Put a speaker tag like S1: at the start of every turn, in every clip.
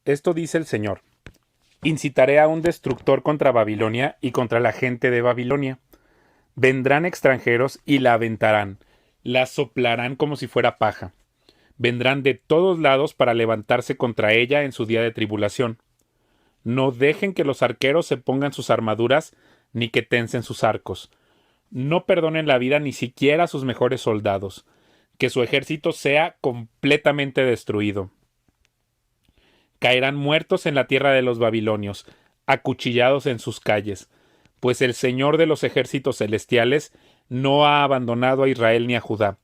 S1: esto dice el Señor. Incitaré a un destructor contra Babilonia y contra la gente de Babilonia. Vendrán extranjeros y la aventarán, la soplarán como si fuera paja. Vendrán de todos lados para levantarse contra ella en su día de tribulación. No dejen que los arqueros se pongan sus armaduras, ni que tensen sus arcos. No perdonen la vida ni siquiera a sus mejores soldados. Que su ejército sea completamente destruido. Caerán muertos en la tierra de los babilonios, acuchillados en sus calles, pues el Señor de los ejércitos celestiales no ha abandonado a Israel ni a Judá.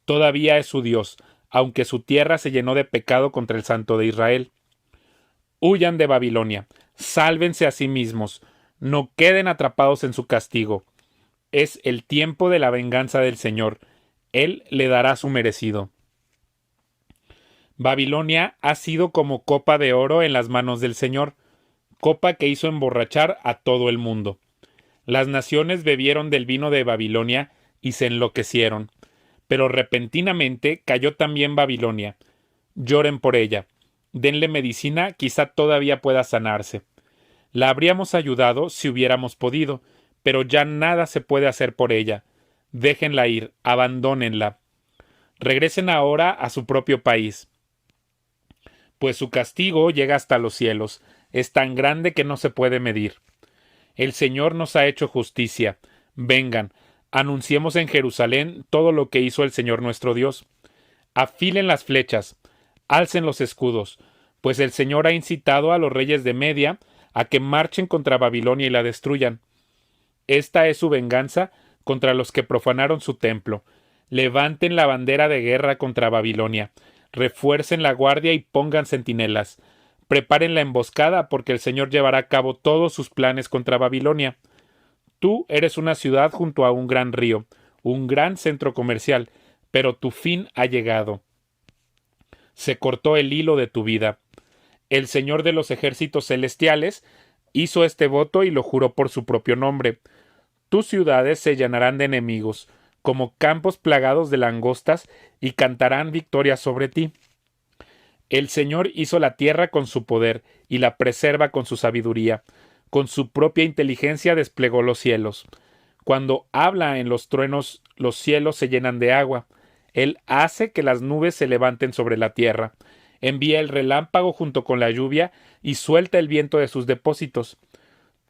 S1: Todavía es su Dios, aunque su tierra se llenó de pecado contra el Santo de Israel. Huyan de Babilonia, sálvense a sí mismos, no queden atrapados en su castigo. Es el tiempo de la venganza del Señor, Él le dará su merecido. Babilonia ha sido como copa de oro en las manos del Señor, copa que hizo emborrachar a todo el mundo. Las naciones bebieron del vino de Babilonia y se enloquecieron, pero repentinamente cayó también Babilonia. Lloren por ella, denle medicina, quizá todavía pueda sanarse. La habríamos ayudado si hubiéramos podido, pero ya nada se puede hacer por ella. Déjenla ir, abandónenla. Regresen ahora a su propio país, pues su castigo llega hasta los cielos, es tan grande que no se puede medir. El Señor nos ha hecho justicia. Vengan, anunciemos en Jerusalén todo lo que hizo el Señor nuestro Dios. Afilen las flechas, alcen los escudos, pues el Señor ha incitado a los reyes de Media a que marchen contra Babilonia y la destruyan. Esta es su venganza contra los que profanaron su templo. Levanten la bandera de guerra contra Babilonia. Refuercen la guardia y pongan centinelas. Preparen la emboscada porque el Señor llevará a cabo todos sus planes contra Babilonia. Tú eres una ciudad junto a un gran río, un gran centro comercial, pero tu fin ha llegado. Se cortó el hilo de tu vida. El Señor de los ejércitos celestiales hizo este voto y lo juró por su propio nombre. Tus ciudades se llenarán de enemigos, como campos plagados de langostas, y cantarán victoria sobre ti. El Señor hizo la tierra con su poder, y la preserva con su sabiduría. Con su propia inteligencia desplegó los cielos. Cuando habla en los truenos, los cielos se llenan de agua. Él hace que las nubes se levanten sobre la tierra. Envía el relámpago junto con la lluvia, y suelta el viento de sus depósitos.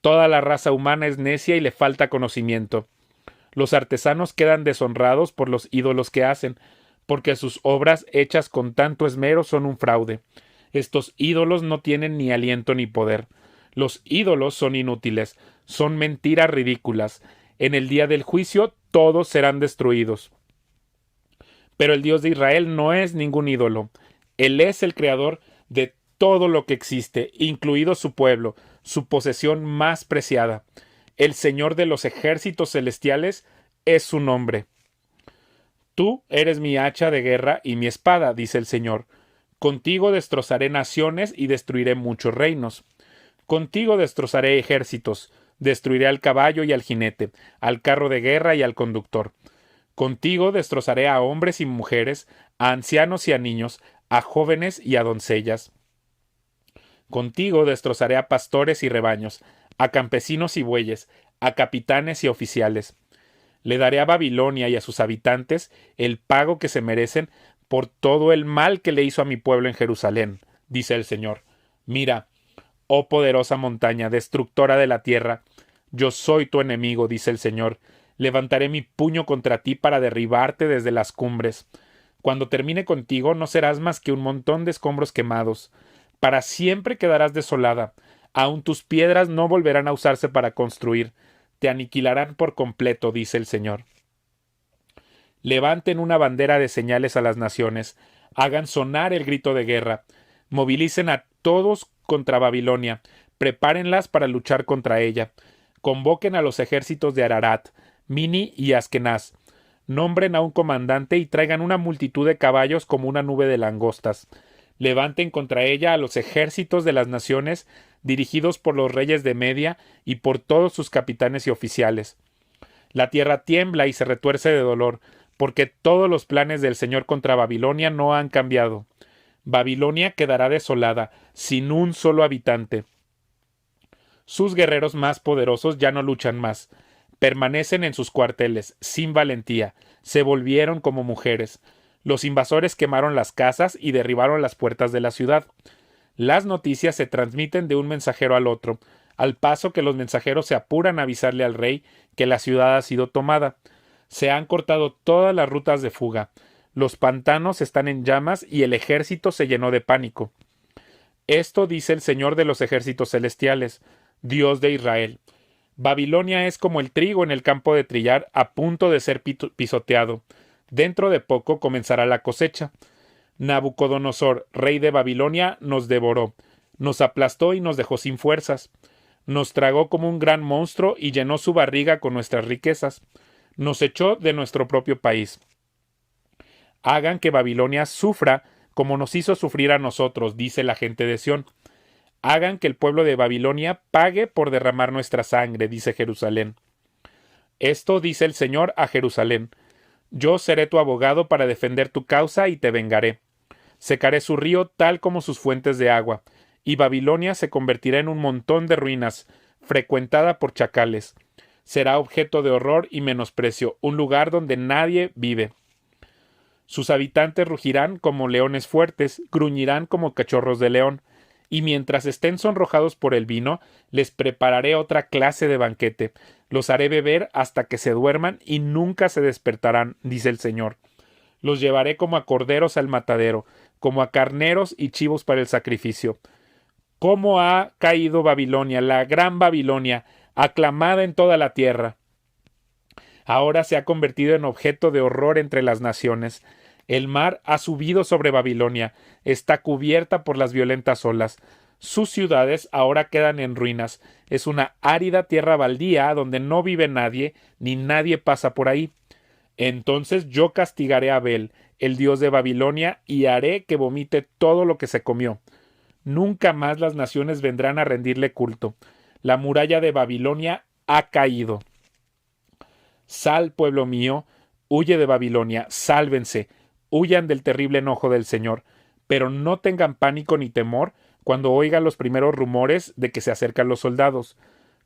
S1: Toda la raza humana es necia y le falta conocimiento. Los artesanos quedan deshonrados por los ídolos que hacen, porque sus obras hechas con tanto esmero son un fraude. Estos ídolos no tienen ni aliento ni poder. Los ídolos son inútiles, son mentiras ridículas. En el día del juicio todos serán destruidos. Pero el Dios de Israel no es ningún ídolo. Él es el creador de todo lo que existe, incluido su pueblo, su posesión más preciada. El Señor de los ejércitos celestiales es su nombre. Tú eres mi hacha de guerra y mi espada, dice el Señor. Contigo destrozaré naciones y destruiré muchos reinos. Contigo destrozaré ejércitos, destruiré al caballo y al jinete, al carro de guerra y al conductor. Contigo destrozaré a hombres y mujeres, a ancianos y a niños, a jóvenes y a doncellas. Contigo destrozaré a pastores y rebaños, a campesinos y bueyes, a capitanes y oficiales. Le daré a Babilonia y a sus habitantes el pago que se merecen por todo el mal que le hizo a mi pueblo en Jerusalén, dice el Señor. Mira, oh poderosa montaña, destructora de la tierra, yo soy tu enemigo, dice el Señor. Levantaré mi puño contra ti para derribarte desde las cumbres. Cuando termine contigo no serás más que un montón de escombros quemados. Para siempre quedarás desolada. Aun tus piedras no volverán a usarse para construir. Te aniquilarán por completo, dice el Señor. Levanten una bandera de señales a las naciones. Hagan sonar el grito de guerra. Movilicen a todos contra Babilonia. Prepárenlas para luchar contra ella. Convoquen a los ejércitos de Ararat, Mini y Askenaz. Nombren a un comandante y traigan una multitud de caballos como una nube de langostas. Levanten contra ella a los ejércitos de las naciones, dirigidos por los reyes de Media y por todos sus capitanes y oficiales. La tierra tiembla y se retuerce de dolor, porque todos los planes del Señor contra Babilonia no han cambiado. Babilonia quedará desolada, sin un solo habitante. Sus guerreros más poderosos ya no luchan más. Permanecen en sus cuarteles, sin valentía. Se volvieron como mujeres. Los invasores quemaron las casas y derribaron las puertas de la ciudad. Las noticias se transmiten de un mensajero al otro, al paso que los mensajeros se apuran a avisarle al rey que la ciudad ha sido tomada. Se han cortado todas las rutas de fuga. Los pantanos están en llamas y el ejército se llenó de pánico. Esto dice el Señor de los ejércitos celestiales, Dios de Israel. Babilonia es como el trigo en el campo de trillar a punto de ser pisoteado. Dentro de poco comenzará la cosecha. Nabucodonosor, rey de Babilonia, nos devoró, nos aplastó y nos dejó sin fuerzas. Nos tragó como un gran monstruo y llenó su barriga con nuestras riquezas. Nos echó de nuestro propio país. Hagan que Babilonia sufra como nos hizo sufrir a nosotros, dice la gente de Sión. Hagan que el pueblo de Babilonia pague por derramar nuestra sangre, dice Jerusalén. Esto dice el Señor a Jerusalén. Yo seré tu abogado para defender tu causa y te vengaré. Secaré su río tal como sus fuentes de agua, y Babilonia se convertirá en un montón de ruinas, frecuentada por chacales. Será objeto de horror y menosprecio, un lugar donde nadie vive. Sus habitantes rugirán como leones fuertes, gruñirán como cachorros de león, y mientras estén sonrojados por el vino, les prepararé otra clase de banquete. Los haré beber hasta que se duerman y nunca se despertarán, dice el Señor. Los llevaré como a corderos al matadero, como a carneros y chivos para el sacrificio. ¿Cómo ha caído Babilonia, la gran Babilonia, aclamada en toda la tierra? Ahora se ha convertido en objeto de horror entre las naciones. El mar ha subido sobre Babilonia, está cubierta por las violentas olas. Sus ciudades ahora quedan en ruinas. Es una árida tierra baldía donde no vive nadie, ni nadie pasa por ahí. Entonces yo castigaré a Bel, el dios de Babilonia, y haré que vomite todo lo que se comió. Nunca más las naciones vendrán a rendirle culto. La muralla de Babilonia ha caído. Sal, pueblo mío, huye de Babilonia, sálvense, huyan del terrible enojo del Señor, pero no tengan pánico ni temor cuando oigan los primeros rumores de que se acercan los soldados,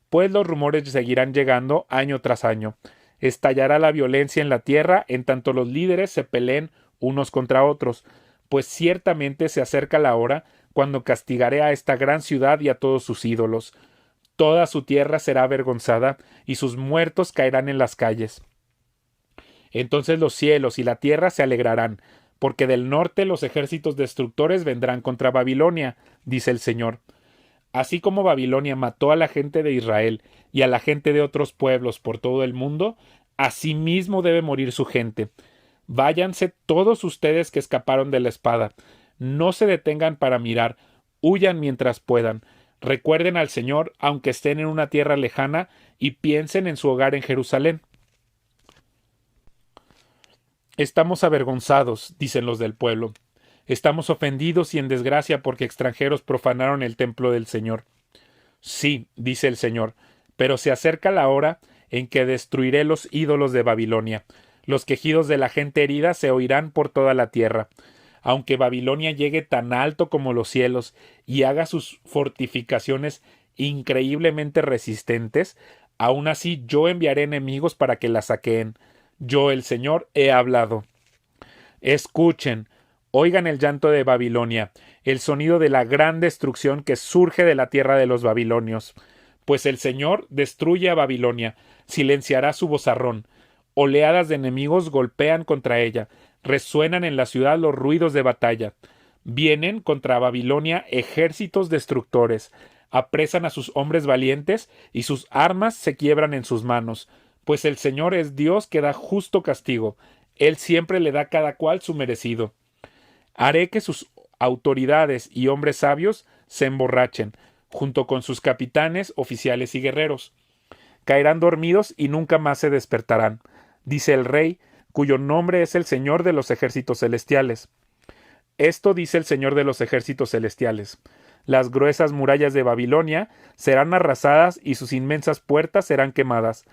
S1: pues los rumores seguirán llegando año tras año. Estallará la violencia en la tierra en tanto los líderes se peleen unos contra otros, pues ciertamente se acerca la hora cuando castigaré a esta gran ciudad y a todos sus ídolos. Toda su tierra será avergonzada y sus muertos caerán en las calles. Entonces los cielos y la tierra se alegrarán, porque del norte los ejércitos destructores vendrán contra Babilonia, dice el Señor. Así como Babilonia mató a la gente de Israel y a la gente de otros pueblos por todo el mundo, asimismo debe morir su gente. Váyanse todos ustedes que escaparon de la espada. No se detengan para mirar, huyan mientras puedan. Recuerden al Señor, aunque estén en una tierra lejana, y piensen en su hogar en Jerusalén. Estamos avergonzados, dicen los del pueblo. Estamos ofendidos y en desgracia porque extranjeros profanaron el templo del Señor. Sí, dice el Señor, pero se acerca la hora en que destruiré los ídolos de Babilonia. Los quejidos de la gente herida se oirán por toda la tierra. Aunque Babilonia llegue tan alto como los cielos y haga sus fortificaciones increíblemente resistentes, aun así yo enviaré enemigos para que la saqueen. Yo, el Señor, he hablado. Escuchen, oigan el llanto de Babilonia, el sonido de la gran destrucción que surge de la tierra de los babilonios. Pues el Señor destruye a Babilonia, silenciará su vozarrón. Oleadas de enemigos golpean contra ella, resuenan en la ciudad los ruidos de batalla. Vienen contra Babilonia ejércitos destructores, apresan a sus hombres valientes y sus armas se quiebran en sus manos, pues el Señor es Dios que da justo castigo. Él siempre le da a cada cual su merecido. Haré que sus autoridades y hombres sabios se emborrachen, junto con sus capitanes, oficiales y guerreros. Caerán dormidos y nunca más se despertarán, dice el Rey, cuyo nombre es el Señor de los ejércitos celestiales. Esto dice el Señor de los ejércitos celestiales. Las gruesas murallas de Babilonia serán arrasadas y sus inmensas puertas serán quemadas.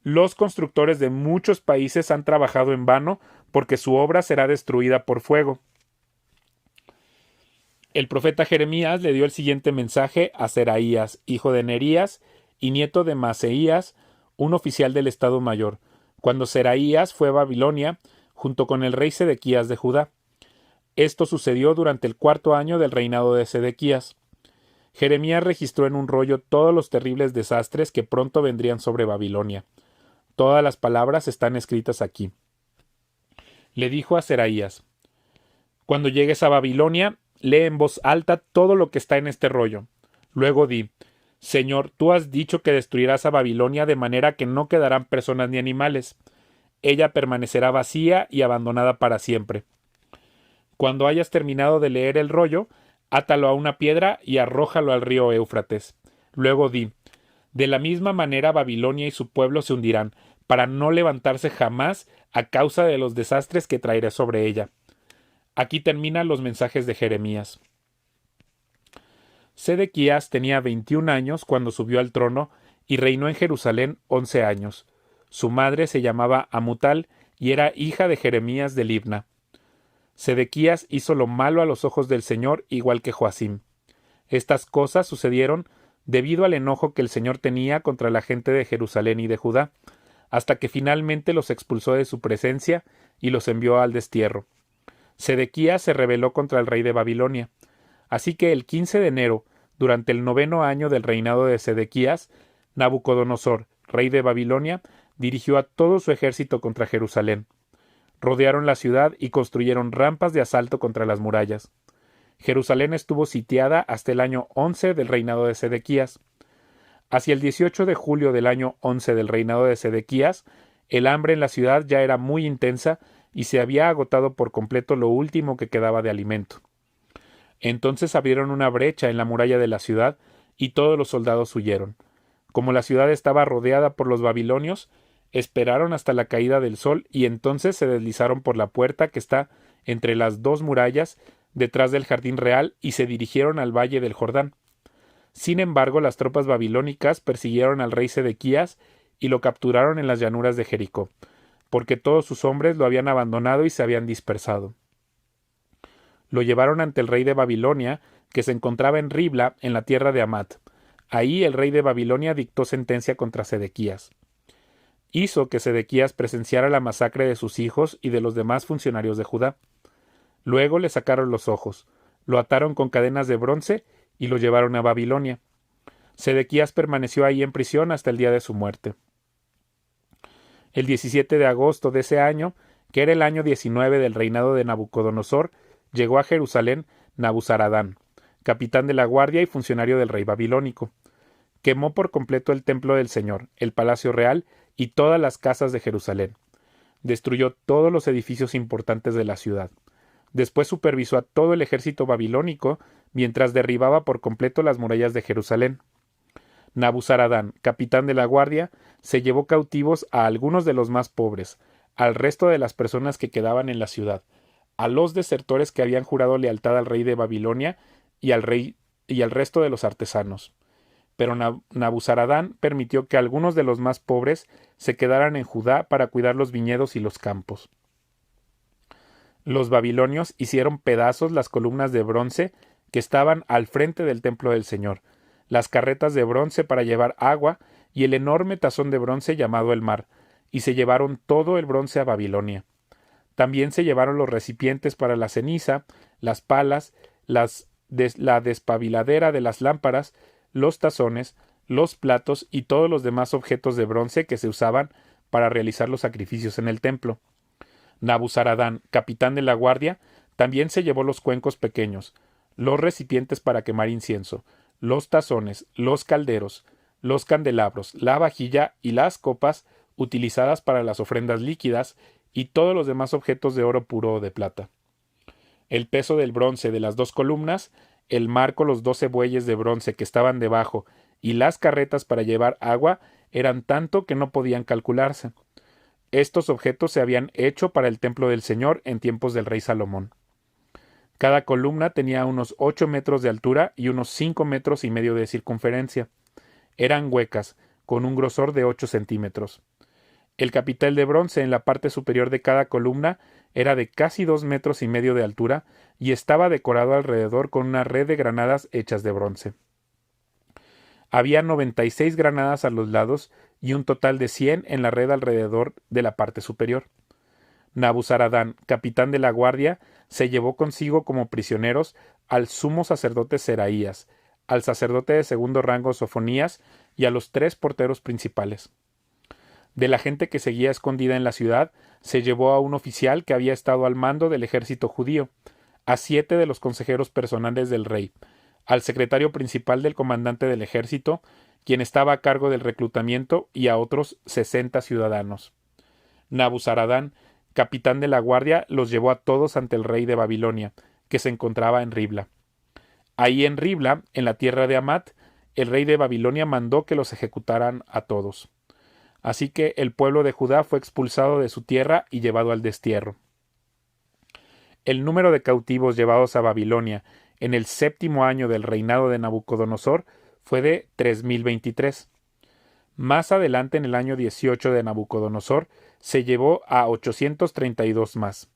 S1: Los constructores de muchos países han trabajado en vano porque su obra será destruida por fuego. El profeta Jeremías le dio el siguiente mensaje a Seraías, hijo de Nerías y nieto de Maseías, un oficial del Estado Mayor, cuando Seraías fue a Babilonia junto con el rey Sedequías de Judá. Esto sucedió durante el 4º año del reinado de Sedequías. Jeremías registró en un rollo todos los terribles desastres que pronto vendrían sobre Babilonia. Todas las palabras están escritas aquí. Le dijo a Seraías: Cuando llegues a Babilonia, lee en voz alta todo lo que está en este rollo. Luego di: Señor, tú has dicho que destruirás a Babilonia de manera que no quedarán personas ni animales. Ella permanecerá vacía y abandonada para siempre. Cuando hayas terminado de leer el rollo, átalo a una piedra y arrójalo al río Éufrates. Luego di: De la misma manera Babilonia y su pueblo se hundirán, para no levantarse jamás a causa de los desastres que traeré sobre ella. Aquí terminan los mensajes de Jeremías. Sedequías tenía 21 años cuando subió al trono y reinó en Jerusalén 11 años. Su madre se llamaba Amutal y era hija de Jeremías de Libna. Sedequías hizo lo malo a los ojos del Señor, igual que Joacim. Estas cosas sucedieron debido al enojo que el Señor tenía contra la gente de Jerusalén y de Judá, hasta que finalmente los expulsó de su presencia y los envió al destierro. Sedequías se rebeló contra el rey de Babilonia. Así que el 15 de enero, durante el 9º año del reinado de Sedequías, Nabucodonosor, rey de Babilonia, dirigió a todo su ejército contra Jerusalén. Rodearon la ciudad y construyeron rampas de asalto contra las murallas. Jerusalén estuvo sitiada hasta el año 11 del reinado de Sedequías. Hacia el 18 de julio del año 11 del reinado de Sedequías, el hambre en la ciudad ya era muy intensa y se había agotado por completo lo último que quedaba de alimento. Entonces abrieron una brecha en la muralla de la ciudad y todos los soldados huyeron. Como la ciudad estaba rodeada por los babilonios, esperaron hasta la caída del sol y entonces se deslizaron por la puerta que está entre las dos murallas detrás del jardín real y se dirigieron al valle del Jordán. Sin embargo, las tropas babilónicas persiguieron al rey Sedequías y lo capturaron en las llanuras de Jericó, porque todos sus hombres lo habían abandonado y se habían dispersado. Lo llevaron ante el rey de Babilonia, que se encontraba en Ribla, en la tierra de Amat. Ahí el rey de Babilonia dictó sentencia contra Sedequías. Hizo que Sedequías presenciara la masacre de sus hijos y de los demás funcionarios de Judá. Luego le sacaron los ojos, lo ataron con cadenas de bronce y lo llevaron a Babilonia. Sedequías permaneció ahí en prisión hasta el día de su muerte. El 17 de agosto de ese año, que era el año 19 del reinado de Nabucodonosor, llegó a Jerusalén Nabuzaradán, capitán de la guardia y funcionario del rey babilónico. Quemó por completo el templo del Señor, el palacio real y todas las casas de Jerusalén. Destruyó todos los edificios importantes de la ciudad. Después supervisó a todo el ejército babilónico mientras derribaba por completo las murallas de Jerusalén. Nabuzaradán, capitán de la guardia, se llevó cautivos a algunos de los más pobres, al resto de las personas que quedaban en la ciudad, a los desertores que habían jurado lealtad al rey de Babilonia y al resto de los artesanos. Pero Nabuzaradán permitió que algunos de los más pobres se quedaran en Judá para cuidar los viñedos y los campos. Los babilonios hicieron pedazos las columnas de bronce que estaban al frente del templo del Señor, las carretas de bronce para llevar agua y el enorme tazón de bronce llamado el mar, y se llevaron todo el bronce a Babilonia. También se llevaron los recipientes para la ceniza, las palas, la despabiladera de las lámparas, los tazones, los platos y todos los demás objetos de bronce que se usaban para realizar los sacrificios en el templo. Nabuzaradán, capitán de la guardia, también se llevó los cuencos pequeños, los recipientes para quemar incienso, los tazones, los calderos, los candelabros, la vajilla y las copas utilizadas para las ofrendas líquidas y todos los demás objetos de oro puro o de plata. El peso del bronce de las dos columnas, el marco, los 12 bueyes de bronce que estaban debajo y las carretas para llevar agua eran tanto que no podían calcularse. Estos objetos se habían hecho para el templo del Señor en tiempos del rey Salomón. Cada columna tenía unos 8 metros de altura y unos 5 metros y medio de circunferencia. Eran huecas, con un grosor de 8 centímetros. El capitel de bronce en la parte superior de cada columna Era de casi 2 metros y medio de altura y estaba decorado alrededor con una red de granadas hechas de bronce. Había 96 granadas a los lados y un total de 100 en la red alrededor de la parte superior. Nabuzaradán, capitán de la guardia, se llevó consigo como prisioneros al sumo sacerdote Seraías, al sacerdote de segundo rango Sofonías y a los 3 porteros principales. De la gente que seguía escondida en la ciudad, se llevó a un oficial que había estado al mando del ejército judío, a 7 de los consejeros personales del rey, al secretario principal del comandante del ejército, quien estaba a cargo del reclutamiento, y a otros 60 ciudadanos. Nabuzaradán, capitán de la guardia, los llevó a todos ante el rey de Babilonia, que se encontraba en Ribla. Ahí en Ribla, en la tierra de Amat, el rey de Babilonia mandó que los ejecutaran a todos. Así que el pueblo de Judá fue expulsado de su tierra y llevado al destierro. El número de cautivos llevados a Babilonia en el 7º año del reinado de Nabucodonosor fue de 3023. Más adelante, en el año 18 de Nabucodonosor, se llevó a 832 más.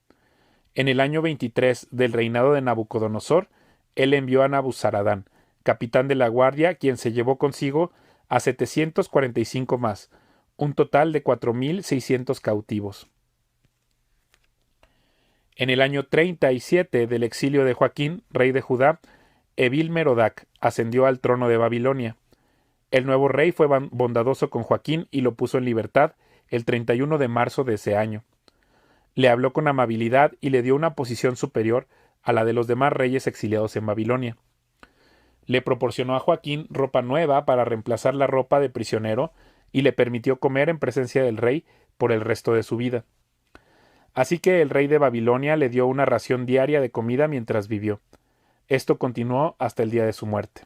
S1: En el año 23 del reinado de Nabucodonosor, él envió a Nabuzaradán, capitán de la guardia, quien se llevó consigo a 745 más, un total de 4.600 cautivos. En el año 37 del exilio de Joaquín, rey de Judá, Evil-Merodach ascendió al trono de Babilonia. El nuevo rey fue bondadoso con Joaquín y lo puso en libertad el 31 de marzo de ese año. Le habló con amabilidad y le dio una posición superior a la de los demás reyes exiliados en Babilonia. Le proporcionó a Joaquín ropa nueva para reemplazar la ropa de prisionero y le permitió comer en presencia del rey por el resto de su vida. Así que el rey de Babilonia le dio una ración diaria de comida mientras vivió. Esto continuó hasta el día de su muerte.